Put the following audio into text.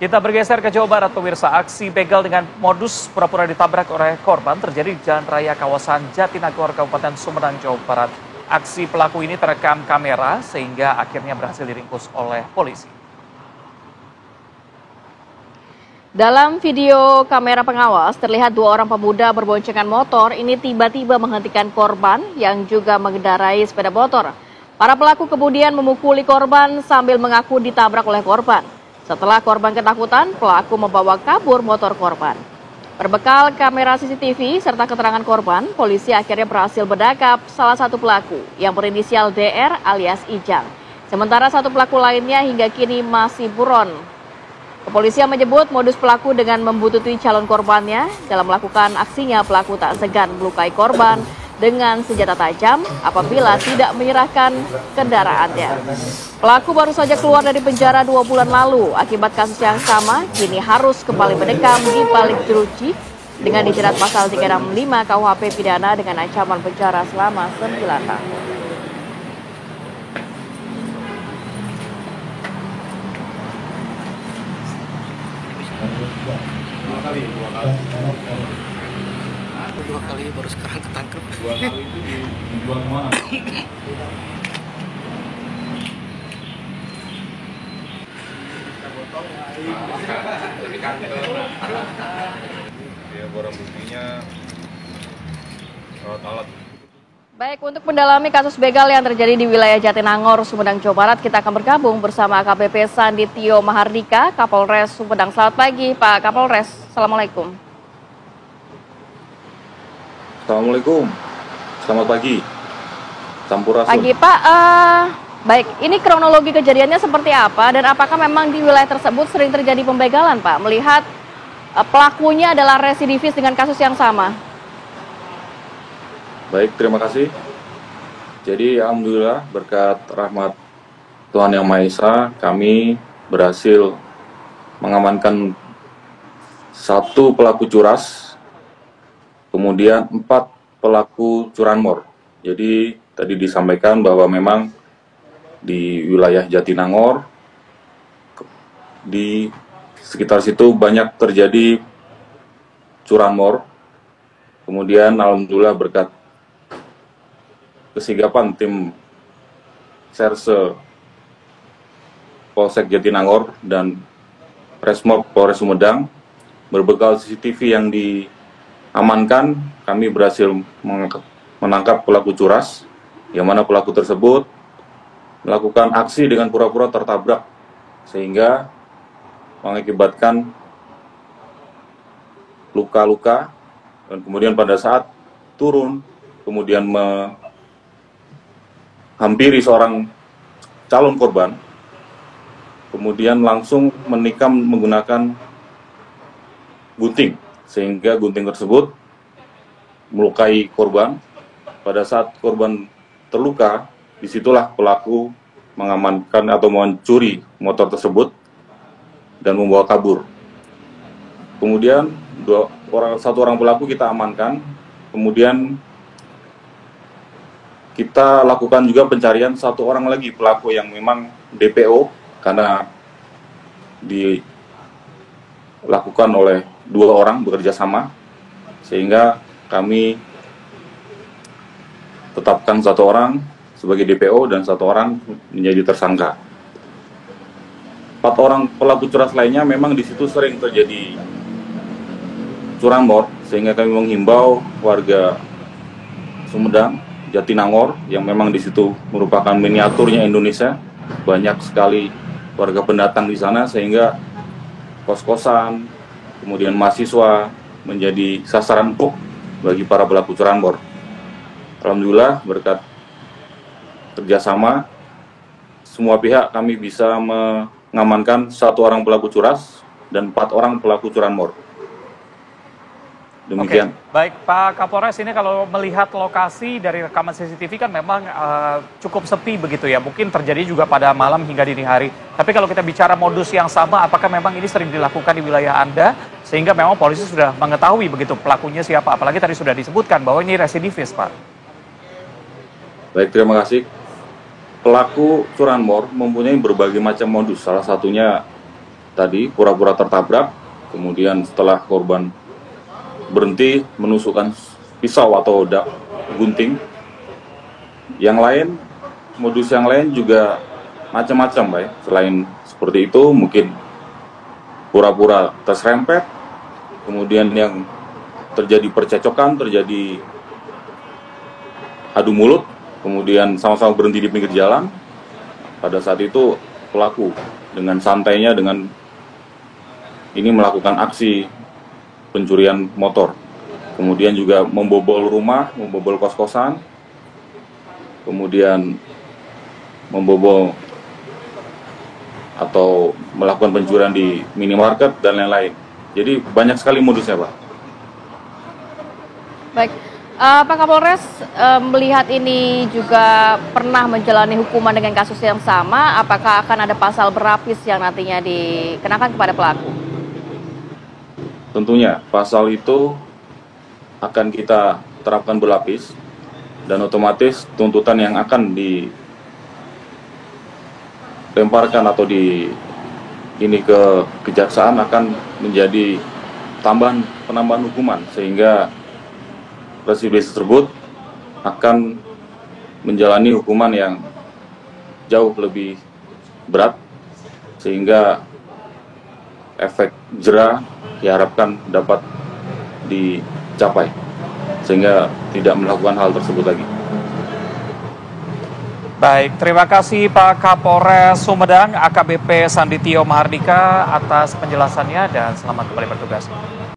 Kita bergeser ke Jawa Barat, pemirsa. Aksi begal dengan modus pura-pura ditabrak oleh korban terjadi di Jalan Raya kawasan Jatinagor, Kabupaten Sumedang, Jawa Barat. Aksi pelaku ini terekam kamera sehingga akhirnya berhasil diringkus oleh polisi. Dalam video kamera pengawas, terlihat dua orang pemuda berboncengan motor ini tiba-tiba menghentikan korban yang juga mengendarai sepeda motor. Para pelaku kemudian memukuli korban sambil mengaku ditabrak oleh korban. Setelah korban ketakutan, pelaku membawa kabur motor korban. Berbekal kamera CCTV serta keterangan korban, polisi akhirnya berhasil menangkap salah satu pelaku yang berinisial DR alias Ijang. Sementara satu pelaku lainnya hingga kini masih buron. Kepolisian menyebut modus pelaku dengan membututi calon korbannya. Dalam melakukan aksinya, pelaku tak segan melukai korban dengan senjata tajam apabila tidak menyerahkan kendaraannya. Pelaku baru saja keluar dari penjara 2 bulan lalu. Akibat kasus yang sama, kini harus kembali mendekam di balik jeruji dengan dijerat pasal 365 KUHP pidana dengan ancaman penjara selama 9 tahun. Dua kali baru sekarang ketangkep. 2 kali itu dijual mana? Ya, barang buktinya alat-alat. Baik, untuk mendalami kasus begal yang terjadi di wilayah Jatinangor, Sumedang, Jawa Barat, kita akan bergabung bersama AKBP Sanditio Mahardika, Kapolres Sumedang. Selamat pagi, Pak Kapolres. Assalamualaikum. Assalamualaikum. Selamat pagi. Sampurasun. Pagi, Pak. Baik, ini kronologi kejadiannya seperti apa dan apakah memang di wilayah tersebut sering terjadi pembegalan, Pak? Melihat pelakunya adalah residivis dengan kasus yang sama. Baik, terima kasih. Jadi alhamdulillah berkat rahmat Tuhan Yang Maha Esa, kami berhasil mengamankan 1 pelaku curas, kemudian 4 pelaku curanmor. Jadi tadi disampaikan bahwa memang di wilayah Jatinangor, di sekitar situ banyak terjadi curanmor. Kemudian alhamdulillah berkat kesigapan tim Serse Polsek Jatinangor dan Resmob Polres Sumedang, berbekal CCTV yang diamankan, kami berhasil menangkap pelaku curas, yang mana pelaku tersebut melakukan aksi dengan pura-pura tertabrak, sehingga mengakibatkan luka-luka, dan kemudian pada saat turun, kemudian menghampiri seorang calon korban, kemudian langsung menikam menggunakan gunting, sehingga gunting tersebut melukai korban. Pada saat korban terluka, disitulah pelaku mengamankan atau mencuri motor tersebut dan membawa kabur. Kemudian satu orang pelaku kita amankan, kemudian kita lakukan juga pencarian 1 orang lagi pelaku yang memang DPO, karena dilakukan oleh 2 orang bekerja sama, sehingga kami tetapkan 1 orang sebagai DPO dan 1 orang menjadi tersangka. 4 orang pelaku curas lainnya memang di situ sering terjadi curanmor, sehingga kami menghimbau warga Sumedang, Jatinangor, yang memang di situ merupakan miniaturnya Indonesia, banyak sekali warga pendatang di sana, sehingga kos-kosan, kemudian mahasiswa menjadi sasaran empuk bagi para pelaku curanmor. Alhamdulillah berkat kerjasama semua pihak, kami bisa mengamankan 1 orang pelaku curas dan 4 orang pelaku curanmor. Demikian. Oke. Baik, Pak Kapolres, ini kalau melihat lokasi dari rekaman CCTV kan memang cukup sepi begitu ya. Mungkin terjadi juga pada malam hingga dini hari. Tapi kalau kita bicara modus yang sama, apakah memang ini sering dilakukan di wilayah Anda sehingga memang polisi sudah mengetahui begitu pelakunya siapa? Apalagi tadi sudah disebutkan bahwa ini residivis, Pak. Baik, terima kasih. Pelaku curanmor mempunyai berbagai macam modus, salah satunya tadi pura-pura tertabrak, kemudian setelah korban berhenti menusukkan pisau atau gunting. Yang lain, modus yang lain juga macam-macam, Pak ya. Selain seperti itu, mungkin pura-pura terserempet, kemudian yang terjadi percecokan, terjadi adu mulut, kemudian sama-sama berhenti di pinggir jalan. Pada saat itu pelaku dengan santainya dengan ini melakukan aksi pencurian motor. Kemudian juga membobol rumah, membobol kos-kosan, kemudian membobol atau melakukan pencurian di minimarket dan lain-lain. Jadi banyak sekali modusnya, Pak. Baik, Pak Kapolres melihat ini juga pernah menjalani hukuman dengan kasus yang sama, apakah akan ada pasal berlapis yang nantinya dikenakan kepada pelaku? Tentunya pasal itu akan kita terapkan berlapis dan otomatis tuntutan yang akan dilemparkan atau ke kejaksaan akan menjadi penambahan hukuman, sehingga residivis tersebut akan menjalani hukuman yang jauh lebih berat, sehingga efek jera diharapkan dapat dicapai, sehingga tidak melakukan hal tersebut lagi. Baik, terima kasih Pak Kapolres Sumedang, AKBP Sanditio Mahardika atas penjelasannya dan selamat kembali bertugas.